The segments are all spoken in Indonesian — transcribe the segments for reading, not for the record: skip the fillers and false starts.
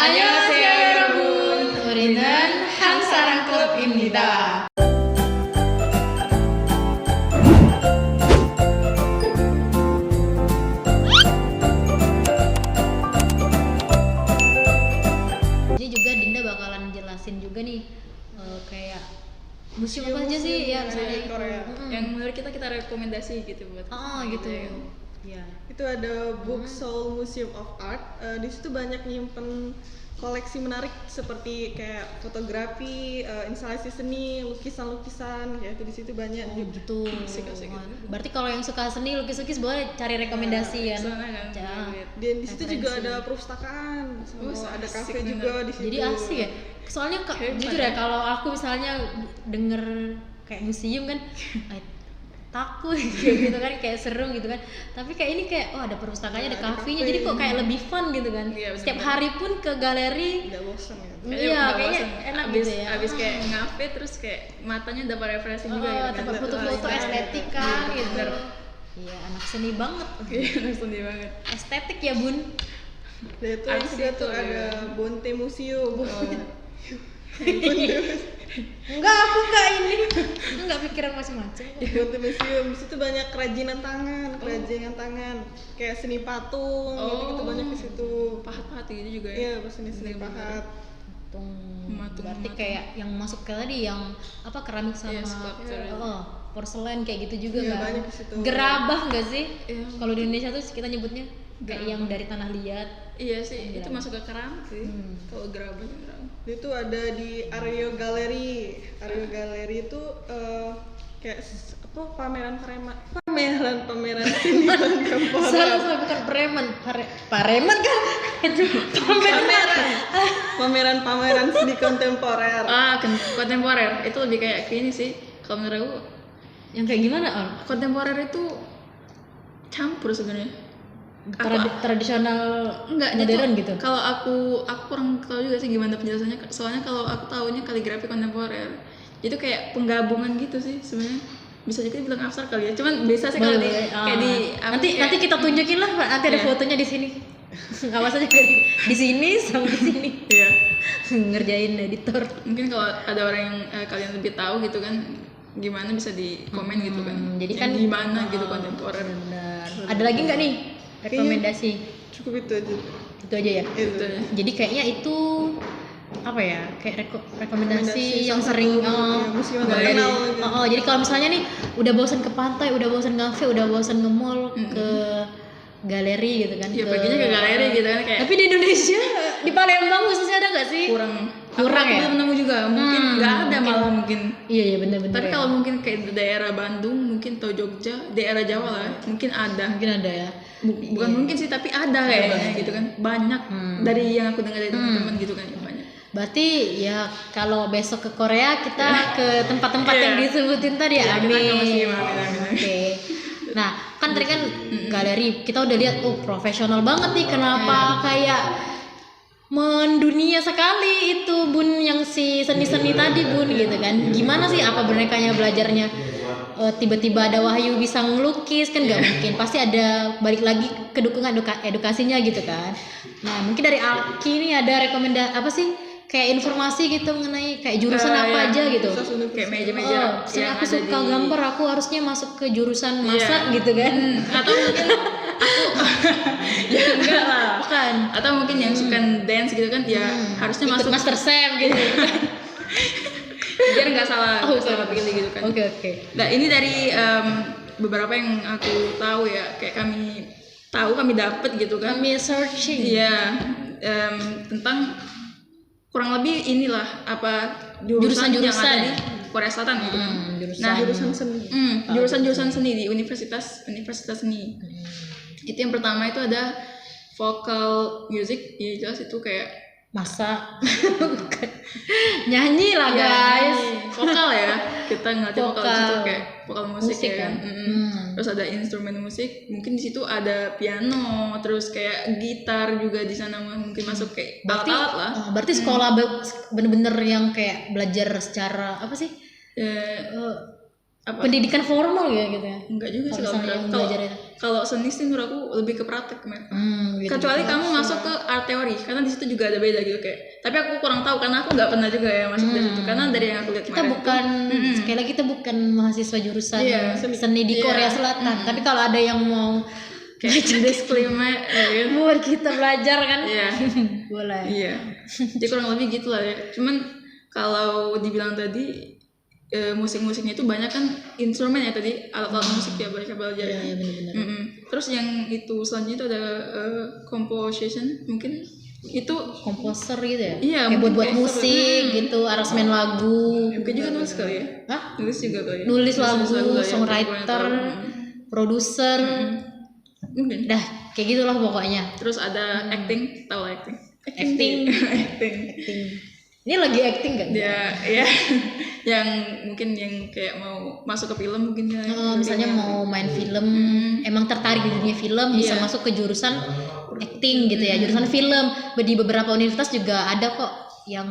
안녕하세요 여러분. 우리는 한사랑 클럽입니다. Jadi juga Dinda bakalan jelasin juga nih kayak museum apa aja sih ya misalnya Korea. yang menurut kita rekomendasi gitu buat gitu. ya. Itu ada Book Seoul Museum of Art. Di situ banyak nyimpen koleksi menarik seperti kayak fotografi, instalasi seni, lukisan-lukisan, kayak itu di situ banyak. Gitu. Asik-asik gitu. Berarti kalau yang suka seni lukis-lukis boleh cari rekomendasi kan. Dan di situ juga ada perpustakaan, ada kafe bener. juga di situ. Jadi asik ya. Soalnya jujur ya kalau aku misalnya denger kayak museum kan takut gitu kan, kayak seru gitu kan. Tapi kayak ini kayak ada perpustakaannya, ada kafenya, jadi kok kayak lebih fun gitu kan. Setiap hari pun ke galeri. Nggak bosan ya. Iya, kayaknya enak gitu ya. Abis kayak ngafe terus kayak matanya dapat refreshing juga gitu kan. Tempat foto-foto estetik kan gitu. Iya, anak seni banget. Anak seni banget. Estetik ya, Bun. Dan itu yang juga tuh ada Bonte Museum. Enggak, aku enggak ini. Enggak pikiran macam-macam. Bonte Museum, di situ banyak kerajinan tangan, kayak seni patung, gitu banyak di situ. Pahat-pahat gitu juga ya. Iya, seni pahat. Berarti Matung. kayak yang masuk ke tadi yang apa keramik sama sculpture. porselen kayak gitu juga Iya, kan. banyak di situ. Gerabah enggak sih? Iya. Kalau di Indonesia tuh kita nyebutnya kayak yang dari tanah liat. Iya sih, itu masuk ke keramik sih. Kalau gerabah keramik. Itu ada di Ario Gallery. Ario Gallery itu kayak pameran seni kontemporer. Salah bukan pareman kan? Itu Pameran seni kontemporer. Kontemporer itu lebih kayak ini sih. Kalau menurut aku yang kayak gimana, Om? kontemporer itu campur sebenarnya. Tradisional Enggak, modern gitu. Kalau aku kurang tahu juga sih gimana penjelasannya. Soalnya kalau aku tahunya kaligrafi kontemporer. Itu kayak penggabungan gitu sih sebenarnya. Bisa juga dibilang abstrak kali ya. Cuman bisa sih kalau kayak di nanti kita tunjukin lah, Pak. Nanti ada fotonya di sini. Awas aja di sini sama di sini. Iya. Ngerjain editor. Mungkin kalau ada orang yang kalian lebih tahu gitu kan gimana bisa di komen gitu kan. Jadi yang kan gimana gitu kontemporer. Benar. Ada lagi nggak nih rekomendasi? Cukup itu aja. Itu aja ya. Gitu ya. Jadi kayaknya itu apa ya, kayak rekomendasi yang sering museum galeri. terkenal gitu. Jadi kalau misalnya nih udah bosan ke pantai, udah bosan ngafe, udah bosan nge-mall, ke galeri gitu kan. Ya perginya ke galeri gitu kan kayak Tapi di Indonesia, di Palembang khususnya ada nggak sih? kurang ya? belum nemu juga mungkin nggak ada malah mungkin. Iya benar-benar. Tapi kalau mungkin kayak daerah Bandung mungkin atau Jogja, daerah Jawa lah mungkin ada. mungkin ada ya. Bukan mungkin sih tapi ada kayaknya gitu kan. Banyak dari yang aku dengar dari teman-teman gitu kan banyak. Berarti ya kalau besok ke Korea kita ke tempat-tempat yang disebutin tadi ya. Kita Amin. ke museum, amin. Oke. Nah, kan tadi kan galeri kita udah lihat profesional banget nih. Kenapa kayak mendunia sekali itu Bun yang si seni-seni tadi Bun gitu kan. Gimana sih apa merekanya belajarnya tiba-tiba ada Wahyu bisa ngelukis kan nggak mungkin. Pasti ada balik lagi ke dukungan edukasinya gitu kan. Nah, mungkin dari Alki nih ada rekomendasi apa sih? Kayak informasi gitu mengenai kayak jurusan apa aja gitu. Kayak meja-meja Misalnya aku suka gambar, aku harusnya masuk ke jurusan masak gitu kan. Atau mungkin ya enggak lah. Bukan. Atau mungkin yang suka dance gitu kan ya harusnya Ikut masuk Master Chef gitu. biar nggak salah pilih gitu kan. Oke. Nah ini dari beberapa yang aku tahu ya kayak kami dapat gitu kan. Kami searching. Iya tentang kurang lebih inilah apa jurusan yang ada di Korea Selatan gitu kan. Jurusan seni. Jurusan seni di universitas seni. Itu yang pertama itu ada vocal music, ya jelas itu kayak Masa bukan. Nyanyi lah guys. Vokal ya. Kita ngelatih vokal di situ kayak vokal musik ya kan. Terus ada instrumen musik, mungkin di situ ada piano, terus kayak gitar juga di sana mungkin masuk kayak alat-alat lah. Berarti sekolah bener-bener yang kayak belajar secara apa sih? apa? pendidikan formal ya gitu ya. Enggak juga sih Kalau misalnya yang kalau belajar itu. kalau seni sih menurut aku lebih ke praktek Mer. Gitu. Kecuali kamu masuk ke art teori karena di situ juga ada beda gitu kayak. Tapi aku kurang tahu karena aku nggak pernah juga ya masuk dari situ karena dari yang aku lihat Kita kemarin bukan sekali lagi kita bukan mahasiswa jurusan Iya, seni di Korea Selatan. Tapi kalau ada yang mau kayak disclaimer ya kan. buat kita belajar kan, Iya. boleh. Iya. Jadi kurang lebih gitu lah ya. Cuman kalau dibilang tadi musik-musiknya itu banyak kan instrumen ya tadi alat-alat musik ya banyak belajar. Iya benar-benar. Terus yang itu selanjutnya itu ada composition mungkin itu Komposer gitu ya. Iya, Kayak mungkin buat kayak musik gitu, aransemen lagu. mungkin juga nulis kali ya. Hah? Nulis juga kali ya. Nulis lagu, lah ya, songwriter, produser. Mungkin. Dah, kayak gitulah pokoknya. Terus ada acting, tahu lah acting. Acting. acting. Ini lagi acting kan? Ya, yang mungkin yang kayak mau masuk ke film mungkin ya. Misalnya mau main film, emang tertarik di dunia film, bisa masuk ke jurusan acting gitu ya, jurusan film. Di beberapa universitas juga ada kok yang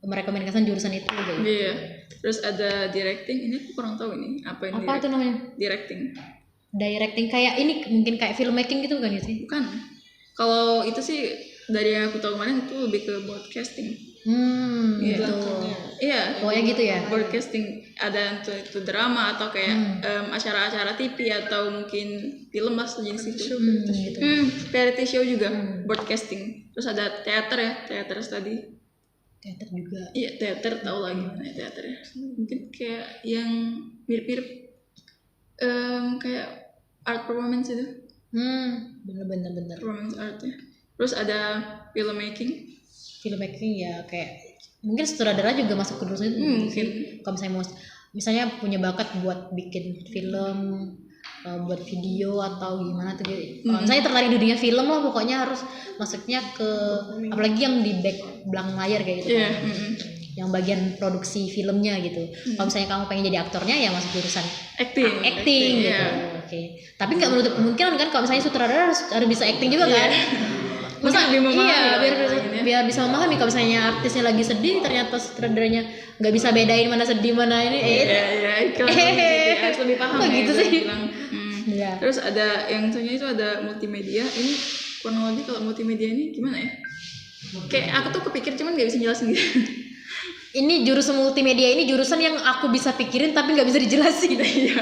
merekomendasikan jurusan itu gitu. Iya. Terus ada directing, ini aku kurang tahu ini apa ini. Apa itu namanya? Directing. Directing kayak ini mungkin kayak filmmaking gitu kan ya sih? Bukan. Kalau itu sih dari yang aku tahu kemarin itu lebih ke broadcasting. Gitu. Iya. Pokoknya gitu ya. Broadcasting ada itu drama atau kayak acara-acara TV atau mungkin film lah sejenis itu. Gitu. Variety show juga broadcasting. Terus ada teater ya, teater study. Teater juga. Iya teater tahu lagi gimana ya teater ya. Mungkin kayak yang mirip-mirip kayak art performance itu. Bener. Performance art ya. Terus ada filmmaking. Filmmaking ya kayak mungkin sutradara juga masuk ke jurusan itu. Mungkin. Kalau misalnya punya bakat buat bikin film, buat video atau gimana tuh gitu. Kalau misalnya tertarik di dunia film lah pokoknya harus masuknya ke apalagi yang di belakang layar kayak gitu. Iya. Yang bagian produksi filmnya gitu. Kalau misalnya kamu pengen jadi aktornya ya masuk jurusan acting gitu. Iya. Oke. Tapi nggak menutup kemungkinan kan kalau misalnya sutradara harus bisa acting juga kan. Masa lebih memahami lah biar bisa memahami kalau misalnya artisnya lagi sedih ternyata sutradaranya nggak bisa bedain mana sedih mana ini Iya, harus lebih paham kok ya, gitu gue sih? bilang. Iya. Terus ada yang selanjutnya itu ada multimedia. Ini kurang lebih kalau multimedia ini gimana ya? Kayak aku tuh kepikir cuman nggak bisa jelasin gitu. Ini jurusan multimedia ini jurusan yang aku bisa pikirin tapi nggak bisa dijelasin. Iya.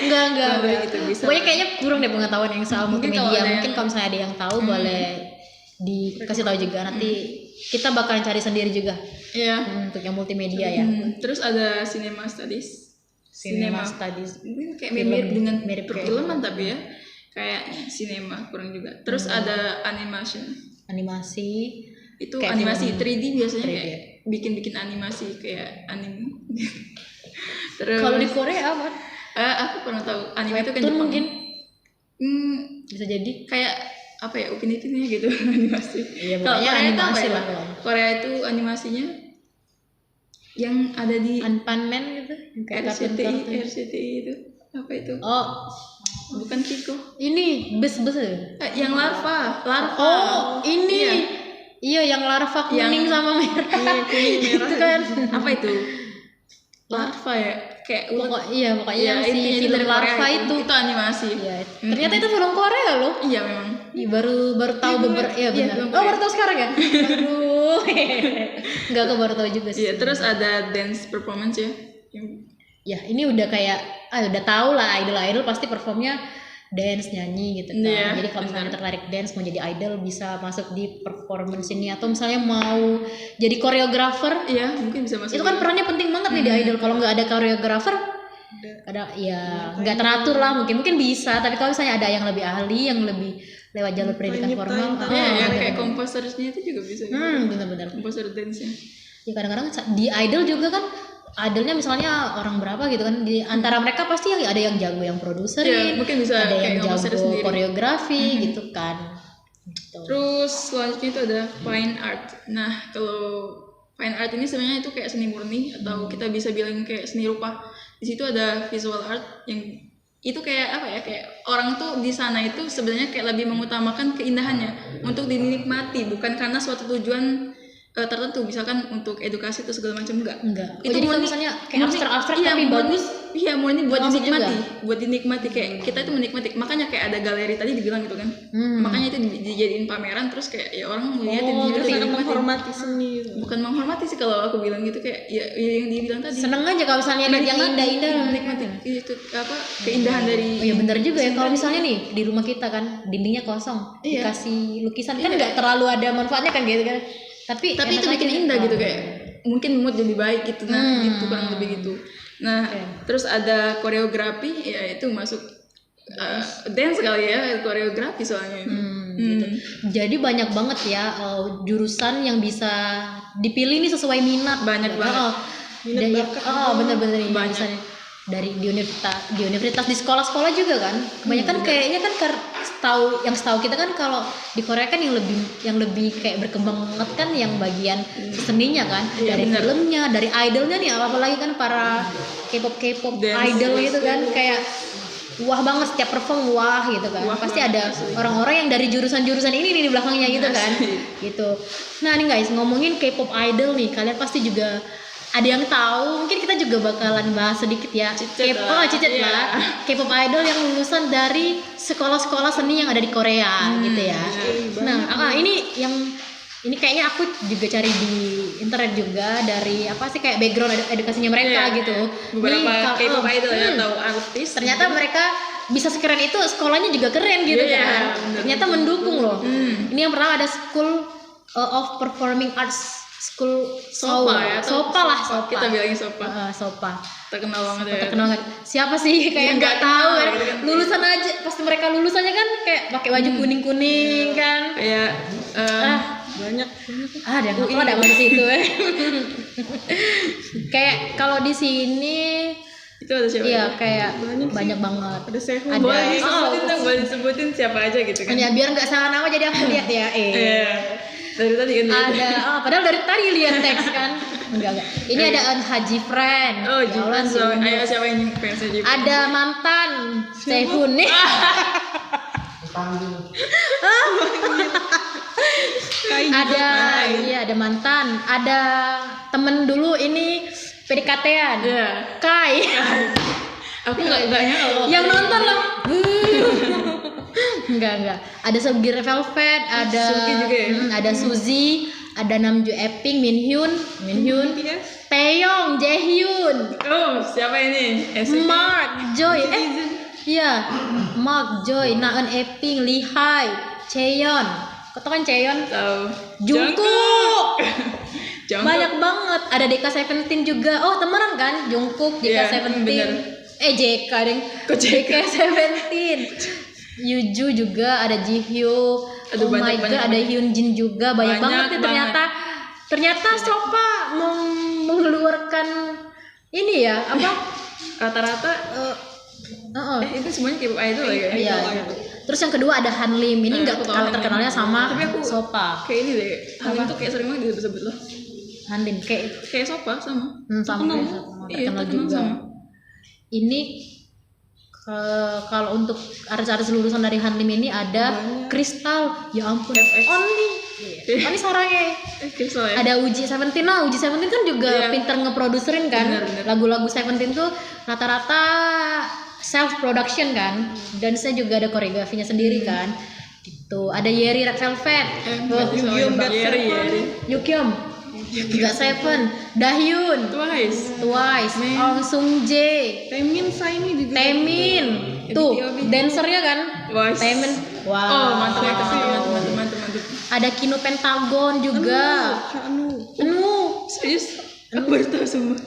Enggak. Gitu, bisa. Pokoknya kayaknya kurang deh pengetahuan yang soal Mungkin multimedia. kalau ada Mungkin kalau misalnya ada yang tahu boleh dikasih tahu juga. Nanti kita bakalan cari sendiri juga Iya. untuk yang multimedia ya. Terus ada cinema studies. Cinema studies. Mungkin kayak mirip dengan mirip kayak perfilman tapi ya kayaknya cinema kurang juga. Terus ada animation. Animasi. Itu Kayak animasi 3D biasanya 3D. kayak bikin animasi kayak anime. Terus Kalau di Korea apa? aku pernah tahu anime itu kan Webtoon Jepang. mungkin Bisa jadi kayak apa ya opininya gitu animasi. Iya, Kalau pokoknya Korea itu animasi apa ya? lah kalau. Korea itu animasinya yang ada di Unpan-Man gitu yang kayak kartun-kartun. RCTI itu apa itu? Oh, Bukan Kiko. ini bus ya? Yang larva. Oh, ini. Iya, yang larva kuning sama merah. Iya, kuning merah. Itu kan. Apa itu? Larva ya? Kayak ulet. Pokoknya yang si intinya itu film dari Korea larva itu. Itu animasi. Iya, ternyata itu film Korea loh. Iya memang. Ih, baru tahu beberapa Iya, benar. film Oh, Korea. baru tahu sekarang ya? Aduh. Enggak aku baru tahu juga sih. Iya, terus ada dance performance ya. Ya, ini udah kayak udah tahu lah idol pasti performnya dance nyanyi gitu kan. Iya, Jadi kalau misalnya tertarik dance mau jadi idol bisa masuk di performance ini atau misalnya mau jadi koreografer. Iya, mungkin bisa masuk. Itu kan perannya penting banget nih di idol. Kalau nggak ada koreografer nggak teratur lah mungkin bisa, tapi kalau misalnya ada yang lebih ahli yang lebih lewat jalur pendidikan formal Iya, kayak komposernya itu juga bisa. benar-benar. Komposer dance-nya. Ya kadang-kadang di idol juga kan idolnya misalnya orang berapa gitu kan, di antara mereka pasti ada yang jago yang produserin, mungkin bisa ada yang kayak komposer jago sendiri. koreografi gitu kan gitu. Terus selanjutnya itu ada fine art. Nah, kalau fine art ini sebenarnya itu kayak seni murni atau kita bisa bilang kayak seni rupa. Di situ ada visual art yang itu kayak apa ya, kayak orang tuh di sana itu sebenarnya kayak lebih mengutamakan keindahannya untuk dinikmati, bukan karena suatu tujuan tertentu, misalkan untuk edukasi atau segala macam enggak. Oh, jadi kalau misalnya kayak abstrak tapi bagus. Iya, murni buat Masuk dinikmati, juga? buat dinikmati kayak kita itu menikmati. Makanya kayak ada galeri tadi dibilang gitu kan. Makanya itu dijadiin pameran terus kayak ya orang ngeliatin Oh, gitu terus kayak akan nikmatin. menghormati seni gitu. Bukan menghormati sih kalau aku bilang gitu, kayak ya yang dia bilang tadi. Seneng aja kalau misalnya lihat yang indah-indah. Menikmati itu apa keindahan dari. Oh iya benar juga ya, kalau misalnya nih di rumah kita kan dindingnya kosong, Iya. dikasih lukisan kan nggak terlalu ada manfaatnya kan gitu kan. Tapi Tapi itu enak bikin aja. indah gitu kayak mungkin mood jadi baik gitu gitu kurang lebih gitu. Nah, terus ada koreografi ya itu masuk dance kali ya, koreografi soalnya. Gitu. Jadi banyak banget ya jurusan yang bisa dipilih nih sesuai minat. Banyak banget. Bener-bener nih, Banyak. misalnya dari di universitas di sekolah-sekolah juga kan. Kebanyakan kayaknya kan setahu kita kan kalau di Korea kan yang lebih kayak berkembang banget kan yang bagian seninya kan. Iya, Dari bener. filmnya, dari idolnya nih apalagi kan para K-pop Dance, idol gitu kan kayak wah banget setiap perform wah gitu kan. Wah Pasti banget, ada orang-orang yang dari jurusan-jurusan ini nih di belakangnya gitu kan. Gitu. Nah, nih guys, ngomongin K-pop idol nih, kalian pasti juga ada yang tahu, mungkin kita juga bakalan bahas sedikit ya. Cicet Cicet lah. lah. K-pop idol yang lulusan dari sekolah-sekolah seni yang ada di Korea gitu ya. Nah, ini kayaknya aku juga cari di internet juga dari apa sih kayak background edukasinya mereka Iya, gitu. beberapa Nih, K-pop idol ya atau artis. ternyata mereka bisa sekeren itu, sekolahnya juga keren gitu Iya, kan. bener. Ternyata mendukung loh. Ini yang pertama ada School of Performing Arts School Sopa ya, atau Sopa lah, Sopa. Kita bilangin Sopa. Sopa. Terkenal banget ya. Terkenal kan. Siapa sih kayak nggak Nggak tahu kenal kan. gitu kan. Lulusan aja pasti mereka lulusannya kan kayak pakai baju kuning-kuning kan. Kayak Banyak. Ada mana situ ya. Kayak kalau di sini itu ada siapa? iya kayak Banyak sih. banget. Ada Sehun. Ada. Boleh disebutin dong, boleh disebutin siapa aja gitu kan. Ya biar nggak salah nama jadi aku lihat ya. Iya. Dari tadi kan. Ada padahal dari tadi lihat teks kan. Enggak. Ini ada Haji Friend. Oh, Ya Allah, Jivan. si Unyu. Ayo siapa yang fansnya Jivan? Ada mantan Sehun nih. Ada iya ada mantan, ada temen dulu ini PDKT-an. Iya. Kai. Aku nggak nyala. Yang nonton loh. Enggak. Ada Sugi Velvet, ada Sugi juga ya? ada Suzy, ada Namjoon Epping, Minhyun, BTS. Taeyong, Jaehyun, Oh, siapa ini? Mark, Joy, iya, Mark, Joy, Naeun Epping, Lee Hai, Chaeyeon, kau tau kan Chaeyeon? Tahu. Jungkook, Jungkook. banyak banget, ada DK17 juga, oh temenan kan, Jungkook, Iya, JK17, bener. JK deng, Kok JK? JK17, Yuju juga, ada Jihyo, Aduh, oh my banyak, god, ada Hyunjin juga, banyak banget nih banget. ternyata Sopa mengeluarkan ini ya apa Rata-rata itu semuanya K-pop idol ya. iya. Terus yang kedua ada Han Lim, ini nggak aku tahu kalau Han Lim. terkenalnya sama Tapi aku Sopa. kayak ini deh. Halim tuh kayak sering banget disebut-sebut loh. Han Lim kayak Kayak Sopa sama. sama Terkenal. terkenal Iya, terkenal juga. sama. Ini kalau untuk artis-artis lulusan dari Han Lim ini ada Kristal, ya ampun, FX. Oni Sarangnya. Kristal ya. Ada Uji Seventeen, nah Uji Seventeen kan juga Iya. pinter ngeproduserin kan. Bener. Lagu-lagu Seventeen tuh rata-rata self production kan, dan saya juga ada koreografinya sendiri kan. Gitu. Ada Yeri Red Velvet, Yukyum Yukyum, juga Seven, Dahyun, Twice, Ong Sung Jae, Taemin Saini juga. Taemin, tuh dancernya kan, Wah. Taemin, wow. Oh, mantap ya mantap. Ada Kino Pentagon juga, Serius? Aku baru tahu semua.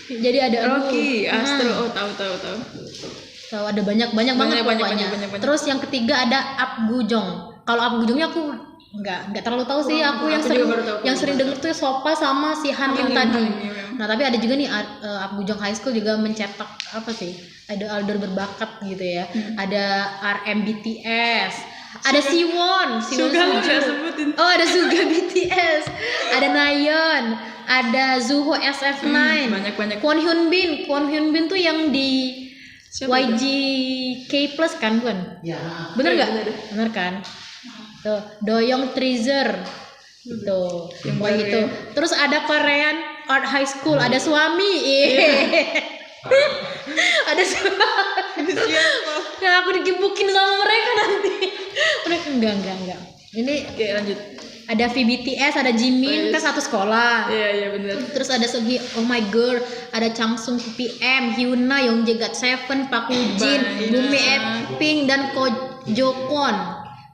jadi ada Rocky, Astro, oh tahu. So, ada banyak banget pokoknya. banyak. Terus yang ketiga ada Apgujong. Kalau Apgujongnya aku nggak terlalu tahu sih. Aku yang aku sering juga baru tahu. yang sering denger tuh Sopa sama si Han yang tadi. Iya, memang. Nah tapi ada juga nih Apgujong High School juga mencetak apa sih? Ada idol berbakat gitu ya. Ada RMBTS. Ada Siwon Suga lu Suju. udah sebutin. Oh ada Suga BTS. Ada Nayeon. Ada Zuho SF9. Banyak. Kwon Hyun Bin tuh yang di Siapa YG K Plus kan bukan? Ya. Bener nggak? Bener. Bener kan? Tuh Doyoung Treasure, Gitu. Yang Wah, baru gitu. ya. Terus ada Korean Art High School, ada suami. Ada suami. Siapa? Nah, aku digebukin sama mereka nanti. Mereka enggak. Ini Oke, lanjut. ada VBTS, ada Jimin, kan satu sekolah. Iya benar. Terus ada Segi, Oh My Girl, ada Changsung 2PM, Hyuna, Youngjae GOT7, Park Woo-jin, Banyak. Bumi Epping, dan Ko Jokwon.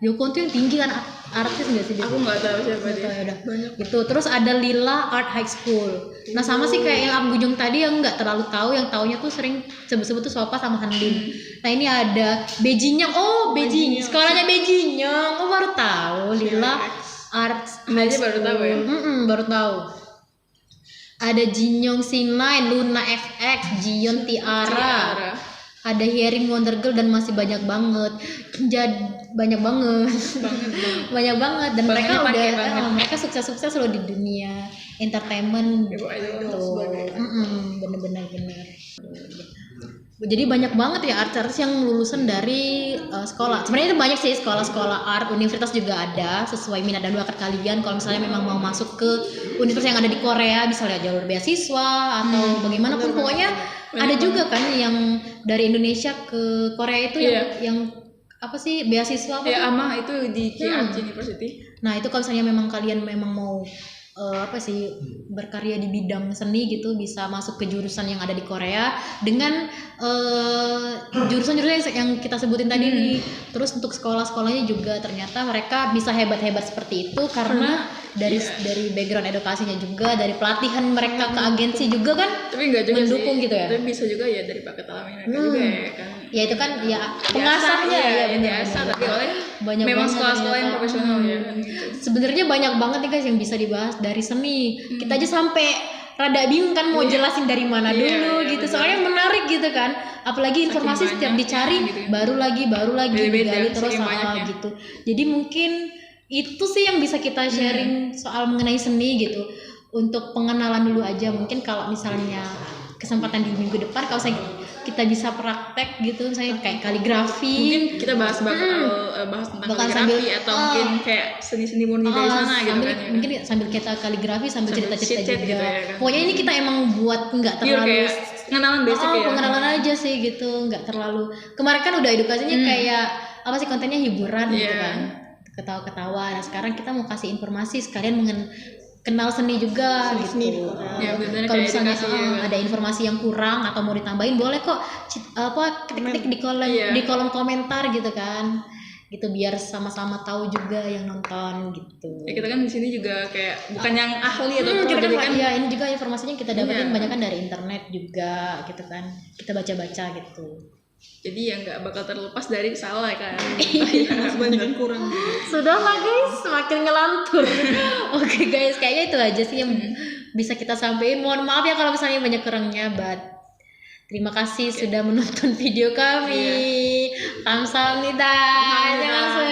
Jokwon tuh yang tinggi kan, artis nggak sih dia? Aku nggak tahu siapa Nggak dia. tahu, yaudah. Gitu. Terus ada Lila Art High School. Nah sama sih kayak yang Abgujung tadi, yang nggak terlalu tahu, yang taunya tuh sering sebut-sebut tuh Sopa sama Hanbin. Nah ini ada Bejinyang. Oh Bejinyang, sekolahnya Bejinyang. Oh baru tahu. Lila Art Ini aja baru tahu ya. Baru tahu. Ada Jinyong C9, Luna FX, Jiyeon Tiara. Ada Hearing Wonder Girl dan masih banyak banget. Banyak banget. Banyak banget dan mereka Bangnya pakai udah banget. mereka sukses loh di dunia entertainment Ibu idol gitu. Bener. Jadi banyak banget ya artis yang lulusan dari sekolah. Sebenarnya itu banyak sih sekolah-sekolah art, universitas juga ada sesuai minat dan bakat kalian. Kalau misalnya memang mau masuk ke universitas yang ada di Korea, misalnya jalur beasiswa atau bagaimanapun, pokoknya ada juga kan yang dari Indonesia ke Korea itu yang apa sih beasiswa apa? Ya ama itu di KRC University. Nah itu kalau misalnya memang kalian memang mau apa sih berkarya di bidang seni gitu, bisa masuk ke jurusan yang ada di Korea dengan jurusan-jurusan yang kita sebutin tadi nih. Terus untuk sekolah-sekolahnya juga ternyata mereka bisa hebat-hebat seperti itu karena dari background edukasinya juga, dari pelatihan mereka ke agensi juga kan. Tapi nggak juga mendukung sih. gitu ya. Tapi bisa juga ya dari bakat alami mereka juga ya kan. Ya itu kan ya pengasahnya ya bener, biasa, bener. tapi oleh Banyak memang banget sekolah-sekolah yang ternyata. profesional ya kan gitu. Sebenarnya banyak banget nih guys yang bisa dibahas dari seni. Kita aja sampai rada bingung kan mau jelasin dari mana dulu gitu. Soalnya menarik gitu kan. Apalagi informasi setiap banyaknya dicari gitu. baru lagi Beda-beda, digali terus saking banyaknya. gitu. Jadi mungkin itu sih yang bisa kita sharing soal mengenai seni gitu. Untuk pengenalan dulu aja, mungkin kalau misalnya kesempatan di minggu depan kalau kita bisa praktek gitu, misalnya kayak kaligrafi. Mungkin kita bahas tentang Bahkan kaligrafi sambil- atau mungkin kayak seni-seni murni dari sana gitu sambil, kan ya. mungkin sambil kita kaligrafi sambil Sambil cerita-cerita chit-chat juga. gitu ya kan. Pokoknya ini kita emang buat nggak Pure terlalu kayak pengenalan basic ya. pengenalan aja sih gitu, nggak terlalu. Kemarin kan udah edukasinya kayak apa sih, kontennya hiburan gitu Iya. kan, ketawa-ketawa. Nah sekarang kita mau kasih informasi sekalian kenal seni juga Seni di gitu. Korea. Ya benar Kalau kayak misalnya edukasi ya kan. ada informasi yang kurang atau mau ditambahin, boleh kok ketik-ketik di kolom Iya. di kolom komentar gitu kan. Gitu biar sama-sama tahu juga yang nonton gitu. Ya kita kan di sini juga kayak bukan yang ahli atau pro, Kita jadi kan kan ya ini juga informasinya kita dapetin Iya. banyak kan dari internet juga gitu kan. Kita baca-baca gitu. jadi ya nggak bakal terlepas dari salah kan. Masih banyak yang kurang. Sudahlah guys, semakin ngelantur. Oke guys, kayaknya itu aja sih yang bisa kita sampaikan. Mohon maaf ya kalau misalnya banyak kurangnya, but terima kasih sudah menonton video kami. Kamsahamnida. Annyeonghaseyo.